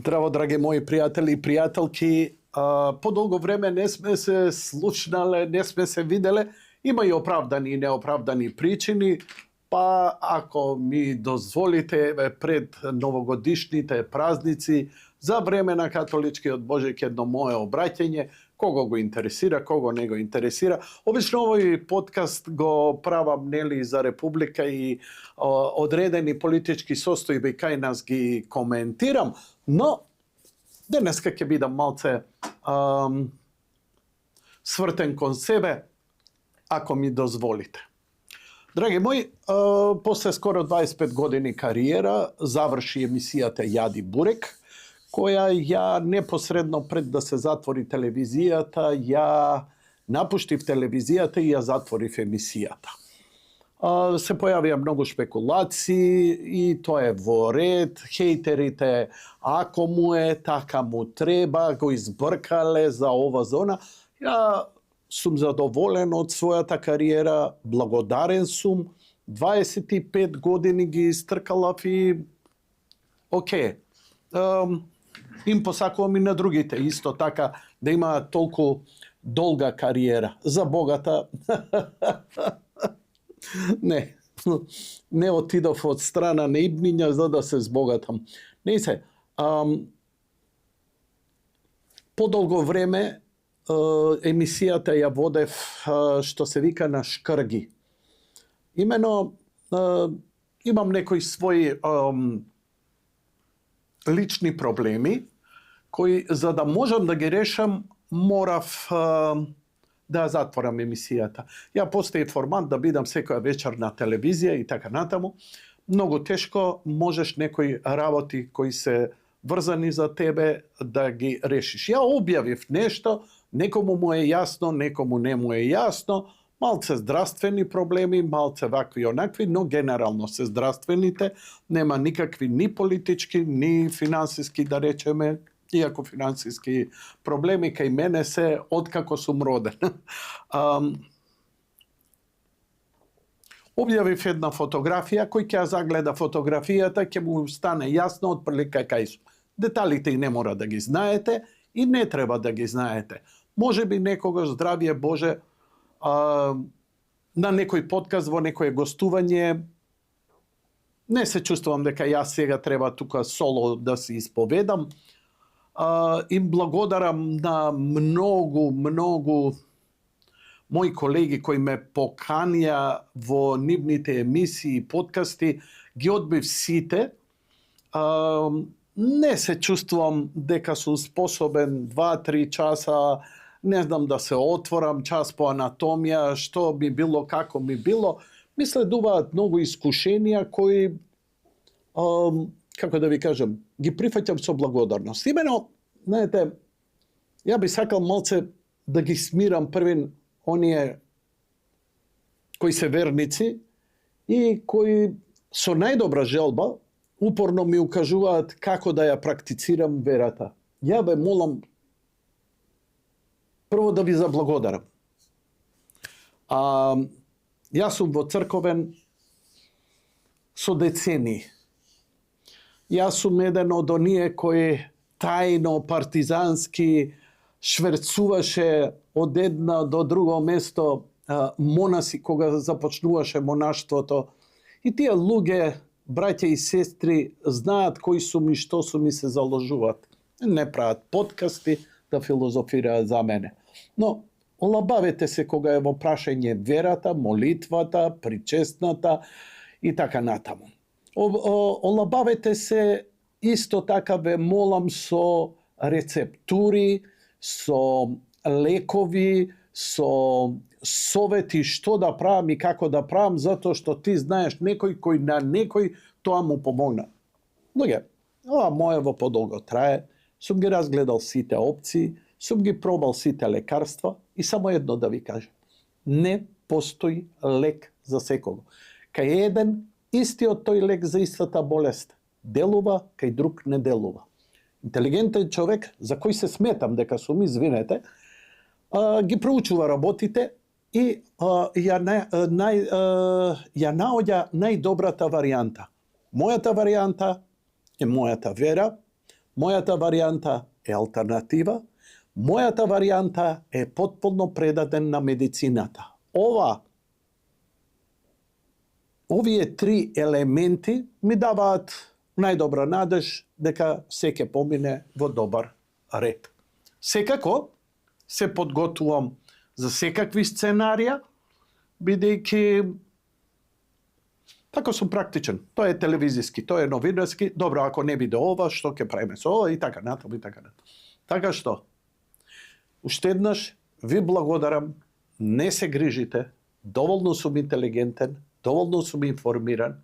Здраво, драги мои пријатели и пријателки. Подолго време не сме се слушнале, не сме се виделе. Има и оправдани и неоправдани причини. Па, ако ми дозволите, пред новогодишните празници, за време на католичкиот Божек едно мое обраќање, кого го интересира, кого не го интересира. Обично овој подкаст го правам нели за Република и одредени политички состојби кај нас ги коментирам, но денеска ќе бидам малце свртен кон себе, ако ми дозволите. Драги мои, после скоро 25 години кариера заврши емисијата Јади Бурек, која ја непосредно пред да се затвори телевизијата, ја напуштив телевизијата и ја затворив емисијата. Се појавија многу шпекулации и тоа е во ред, хејтерите, ако му е, така му треба, го избркале за ова зона. Ја сум задоволен од својата кариера, благодарен сум, 25 години ги истркалав и окей. Им посакувам и на другите, исто така, да има толку долга кариера. За богата, не отидов од страна на идниња за да се збогатам. Не се, подолго време емисијата ја водев, што се вика, на шкрги. Имено, имам некои своји лични проблеми, кои, за да можам да ги решам, морав да затворам емисијата. Ја постои формат да бидам секоја вечер на телевизија и така натаму. Многу тешко можеш некои работи кои се врзани за тебе да ги решиш. Ја објавив нешто, некому му е јасно, некому не му е јасно, малце здравствени проблеми, малце вакви и онакви, но генерално се здравствените, нема никакви ни политички, ни финансиски, да речеме, иако финансиски проблеми кај мене се откако сум роден. Објавив една фотографија, кој ќе ја загледа фотографијата, ќе му стане јасно од прилика кај сум. Деталите и не мора да ги знаете и не треба да ги знаете. Може би некогаш, здравие Боже, на некој подкаст, во некое гостување, не се чувствувам дека јас сега треба тука соло да се исповедам. Им благодарам на многу мои колеги кои ме поканија во нивните емисии и подкасти, ги одбив сите. Не се чувствувам дека сум способен 2-3 часа, не знам, да се отворам час по анатомија, што би било, како ми било. Ми следуваат многу искушенија кои, како да ви кажам, ги прифаќам со благодарност. Имено, знаете, ја би сакал малце да ги смирам првин оние кои се верници и кои со најдобра желба упорно ми укажуваат како да ја практицирам верата. Ја ве молам прво да ви заблагодарам. Јас сум во црковен со децени. Јас сум еден од оние кои тајно, партизански шверцуваше од една до друго место монаси кога започнуваше монаштвото. И тие луѓе, браќа и сестри, знаат кои сум и што сум и се заложуваат. Не прават подкасти да филозофираат за мене. Но олабавете се кога е во прашање верата, молитвата, причестната и така натаму. Олабавете се, исто така ве молам, со рецептури, со лекови, со совети што да правам и како да правам, затоа што ти знаеш некој кој на некој тоа му помогна. Луѓе, ова моево подолго трае, сум ги разгледал сите опции, сум ги пробал сите лекарства и само едно да ви кажам. Не постои лек за секого. Кај еден, истиот тој лек за истата болест делува, кај друг не делува. Интелигентен човек, за кој се сметам дека сум, извинете, ги проучува работите и ја наоѓа најдобрата варијанта. Мојата варијанта е мојата вера, Мојата варијанта е алтернатива. Мојата варијанта е потполно предаден на медицината. Овие три елементи ми даваат најдобра надеж дека се ќе помине во добар ред. Секако се подготвувам за секакви сценарија, бидејќи така сум практичен. Тоа е телевизиски, тоа е новинарски. Добро, ако не биде ова, што ќе правиме со ова и така натаму и така натаму. Така што, уште еднаш ви благодарам, не се грижите, доволно сум интелигентен, доволно сум информиран.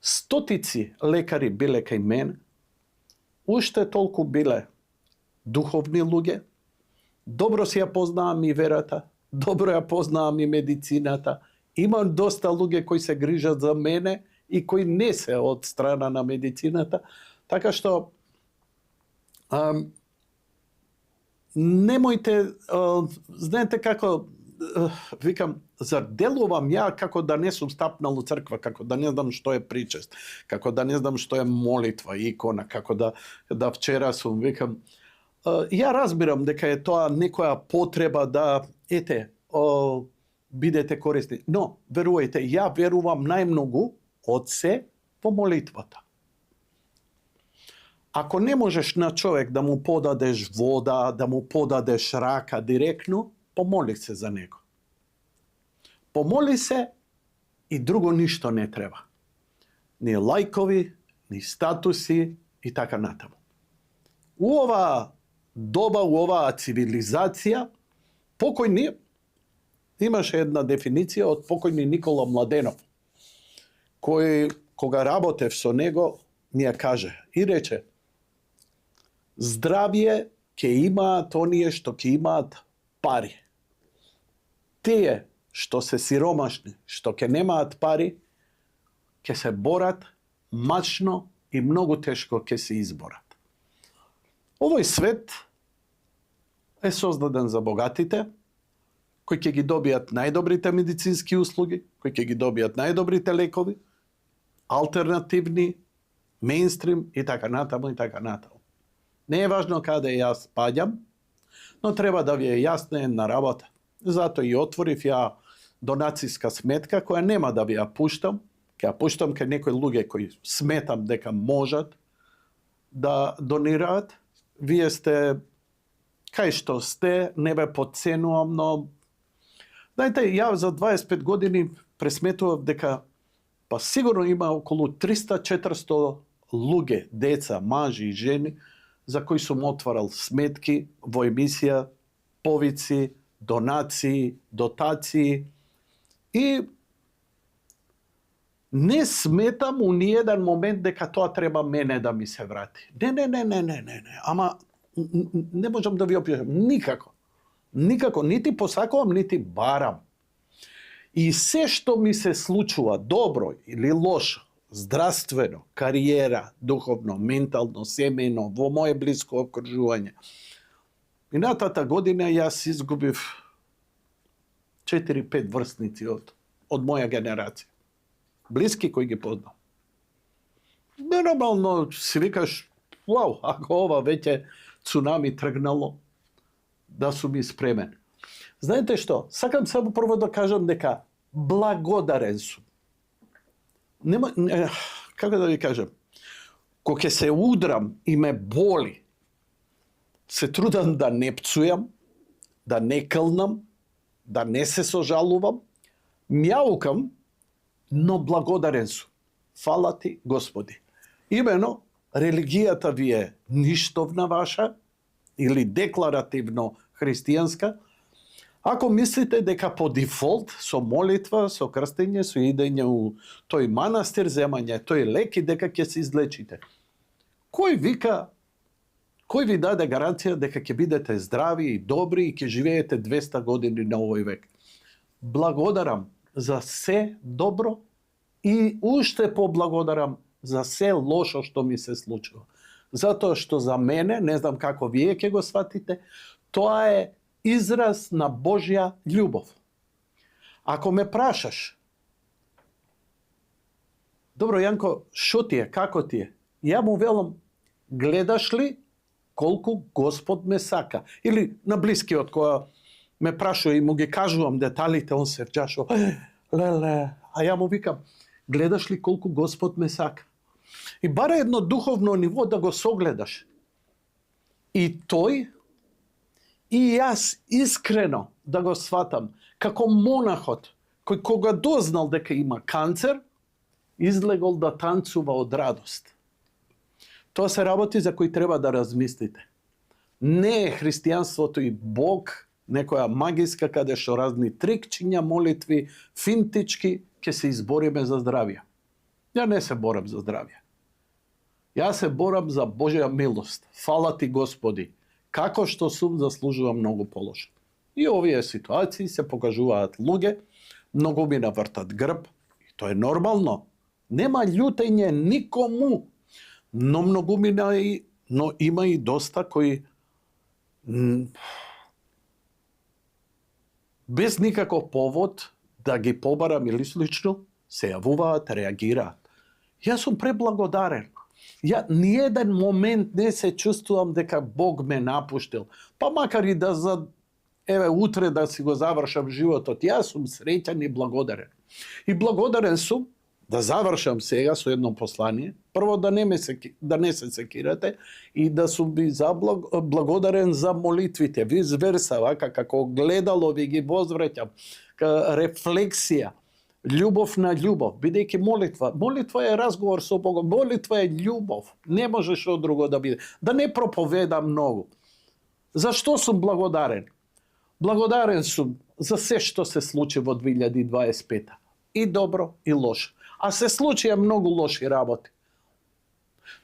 Стотици лекари биле кај мен, уште толку биле духовни луѓе, добро си ја познавам и верата, добро ја познавам и медицината, имам доста луѓе кои се грижат за мене и кои не се од страна на медицината, така што немојте, знаете како, викам, зар делувам ја како да не сум стапнал у црква, како да не знам што е причест, како да не знам што е молитва, икона, како да вчера сум, викам, ја разбирам дека е тоа некоја потреба да, бидете корисни. Но, верувајте, ја верувам најмногу од се во молитвата. Ако не можеш на човек да му подадеш вода, да му подадеш рака директно, помоли се за него. Помоли се и друго ништо не треба. Ни лајкови, ни статуси и така натаму. У оваа доба, у оваа цивилизација, покојни, имаше една дефиниција од покојни Никола Младенов, кој, кога работев со него, ми ја каже и рече: здравје ќе имаат оние што ќе имаат пари. Тие што се сиромашни, што ќе немаат пари, ќе се борат мачно и многу тешко ќе се изборат. Овој свет е создаден за богатите, кои ќе ги добијат најдобрите медицински услуги, кои ќе ги добијат најдобрите лекови, алтернативни, мејнстрим и така натаму и така натаму. Не е важно каде јас паѓам, но треба да ви е јасна една работа. Затоа и отворив ја донацијска сметка која нема да ви ја пуштам, ќе ја пуштам кај некои луѓе кои сметам дека можат да донираат. Вие сте кај што сте, не ве потценувам, но знаете, ја за 25 години пресметував дека па сигурно има околу 300-400 луѓе, деца, мажи и жени, за кои сум отварал сметки во емисија, повици, донации, дотации и не сметам у ниеден момент дека тоа треба мене да ми се врати. Не. Ама не можам да ви опишам. Никако. Нити посакувам, нити барам. И се што ми се случува, добро или лошо, здравствено, кариера, духовно, ментално, семејно, во моје блиско окружување. Минатата година јас изгубив 4-5 врсници од моја генерација. Блиски кои ги познам. Нормално си викаш, вау, ако ова веќе цунами тргнало, да сум и спремен. Знаете што? Сакам само прво да кажам дека благодарен сум. Како да ви кажам? Кога ќе се удрам и ме боли, се трудам да не пцујам, да не кълнам, да не се сожалувам, мјаукам, но благодарен сум. Фала ти, Господи. Имено, религијата ви е ништовна ваша или декларативно христијанска, ако мислите дека по дефолт со молитва, со крстење, со идење у тој манастир, земање тој лек и дека ќе се излечите. Кој ви даде гаранција дека ќе бидете здрави и добри и ќе живеете 200 години на овој век? Благодарам за се добро и уште поблагодарам за се лошо што ми се случува. Затоа што за мене, не знам како вие ќе го сватите, тоа е израз на Божја љубов. Ако ме прашаш, добро, Јанко, шо ти е, како ти е? Ја му велам, гледаш ли колку Господ ме сака? Или на блискиот, која ме прашува и му ги кажувам деталите, он се вџашува, леле, а ја му викам, гледаш ли колку Господ ме сака? И бара едно духовно ниво да го согледаш. И тој, и јас искрено да го сватам, како монахот, кој кога дознал дека има канцер, излегол да танцува од радост. Тоа се работи за кои треба да размислите. Не е христијанството и Бог некоја магиска каде што разни трикчиња, молитви, финтички, ќе се избориме за здравје. Ја не се борам за здравје. Ја се борам за Божја милост. Фала ти Господи. Како што сум заслужувам многу полошо. И овие ситуации се покажуваат луѓе, многу ми навртат грб, и тоа е нормално. Нема љутење никому, но многу ми но има и доста кои без никаков повод да ги побарам или слично, се јавуваат, реагираат. Јас сум преблагодарен. Ја ниеден момент не се чувствувам дека Бог ме напуштил. Па макар и да утре да си го завршам животот, јас сум среќен и благодарен. И благодарен сум, да завршам сега со едно послание, прво да не се секирате и да сум ви благодарен за молитвите. Виз верса, вака, како гледало ви ги возвраќам, рефлексија, љубов на љубов, бидејќи молитва. Молитва е разговор со Богом, молитва е љубов. Не може што друго да биде. Да не проповедам многу. Зашто сум благодарен? Благодарен сум за се што се случи во 2025. И добро, и лошо. А се случија многу лоши работи.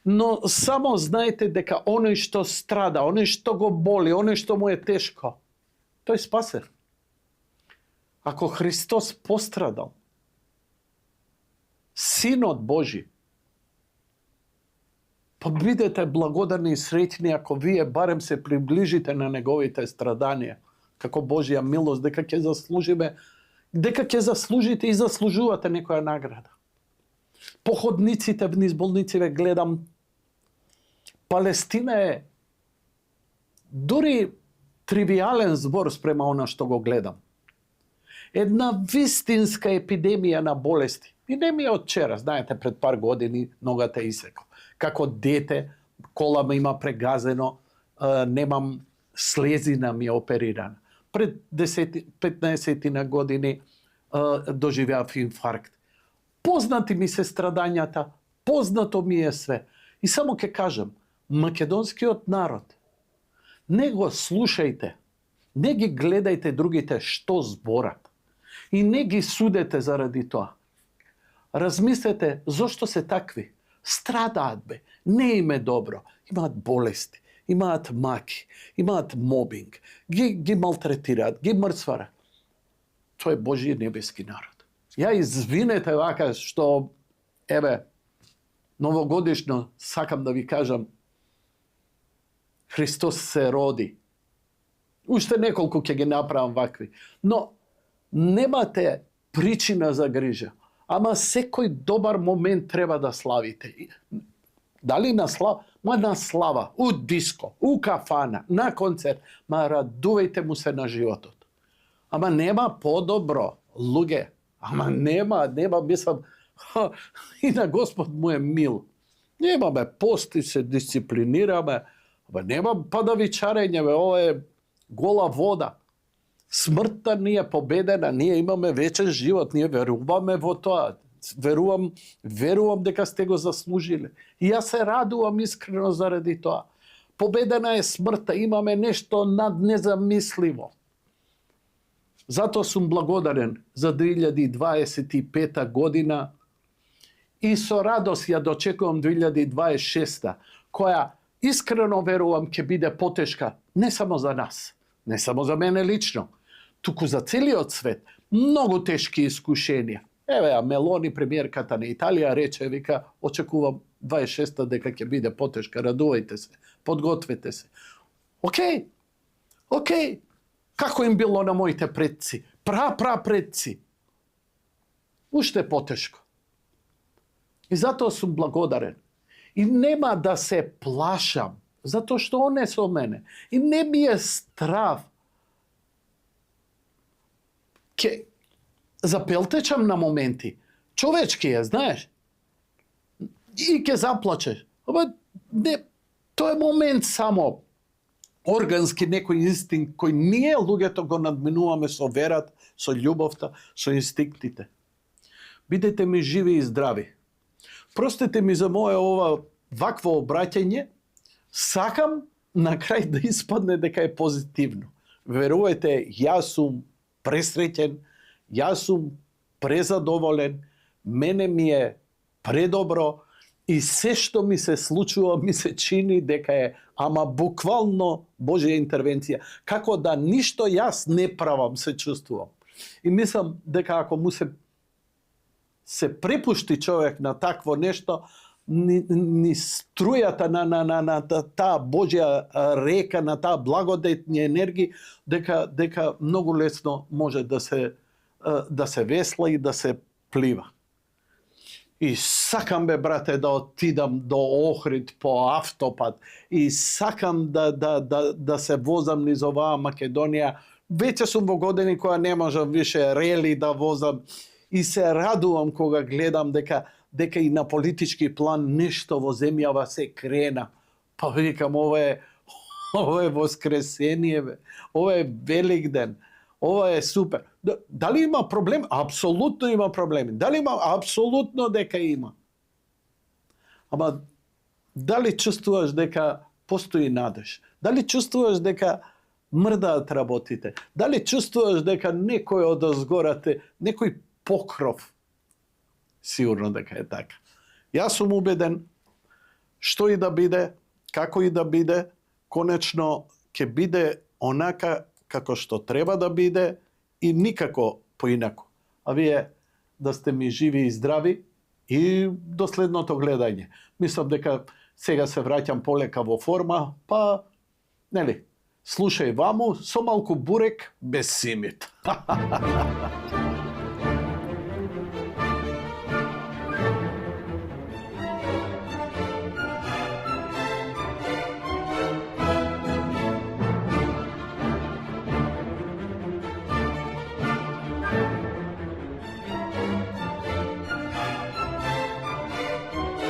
Но само знаете дека оној што страда, оној што го боли, оној што му е тешко, тој спасен. Ако Христос пострадал, Синот Божи, па бидете благодарни и среќни ако вие барем се приближите на неговите страданија, како Божја милост, дека ќе заслужиме, дека ќе заслужите и заслужувате некоја награда. По ходниците вниз болниците гледам, Палестина е дури тривиален збор спрема она што го гледам. Една вистинска епидемија на болести. И не ми е од вчера, знаете, пред пар години ногата исеков. Како дете, кола ме има прегазено, немам слезина ми е оперирана. Пред 15 на години доживеав инфаркт. Познати ми се страдањата, познато ми е све. И само ќе кажам, македонскиот народ, не го слушајте, не ги гледајте другите што зборат и не ги судете заради тоа. Размислете зошто се такви. Страдаат бе, не им е добро. Имаат болести, имаат маки, имаат мобинг, ги малтретираат, ги мрцваат. Тоа е Божји небески народ. Ја извинете вака што, новогодишно сакам да ви кажам, Христос се роди. Уште неколку ќе ги направам вакви. Но немате причина за грижа. Ама секој добар момент треба да славите. Дали на слава? На слава, у диско, у кафана, на концерт. Радувајте му се на животот. Ама нема подобро, луѓе. Ама нема, мислам, и на Господ му е мил. Немаме пости, се дисциплинираме, ама нема падавичарење, ова е гола вода. Смртта ни е победена, ние имаме вечен живот, ние веруваме во тоа. Верувам дека сте го заслужиле. И јас се радувам искрено заради тоа. Победена е смртта, имаме нешто наднезамисливо. Затоа сум благодарен за 2025 година и со радост ја дочекувам 2026, која искрено верувам ќе биде потешка не само за нас, не само за мене лично, туку за целиот свет. Многу тешки искушенија. Мелони, премиерката на Италија, рече, вика, очекувам 26 дека ќе биде потешка, радувајте се, подгответе се. Океј, како им било на моите предци, предци. Уште потешко. И затоа сум благодарен. И нема да се плашам, затоа што он е со мене. И не ми е страв. Ке запелтечам на моменти. Човечки е, знаеш. И ке заплачеш. Ама не, тоа е момент само. Органски некој инстинкт кој ние луѓето го надминуваме со верата, со љубовта, со инстинктите. Бидете ми живи и здрави. Простете ми за мое ова вакво обраќање. Сакам на крај да испадне дека е позитивно. Верувајте, јас сум пресреќен, јас сум презадоволен, мене ми е предобро и се што ми се случува ми се чини дека е ама буквално Божја интервенција. Како да ништо јас не правам, се чувствувам. И мислам дека ако му се препушти човек на такво нешто, ни струјата на таа Божја река, на таа благодетни енергии, дека многу лесно може да се весла и да се плива. И сакам, брате, да отидам до Охрид по автопат. И сакам да се возам низ оваа Македонија. Веќе сум во години која не можам више рели да возам. И се радувам кога гледам дека и на политички план нешто во земјава се крена. Па викам, ова е воскресение, ова е Великден. Ова е супер. Дали има проблем? Апсолутно има проблеми. Дали има? Апсолутно дека има. Ама дали чувствуваш дека постои надеж? Дали чувствуваш дека мрдаат работите? Дали чувствуваш дека некој од озгорате, некој покров? Сигурно дека е така. Јас сум убеден, што и да биде, како и да биде, конечно ќе биде онака како што треба да биде и никако поинако. А вие да сте ми живи и здрави и до следното гледање. Мислам дека сега се враќам полека во форма, па, нели, слушај ваму со малку бурек без симит.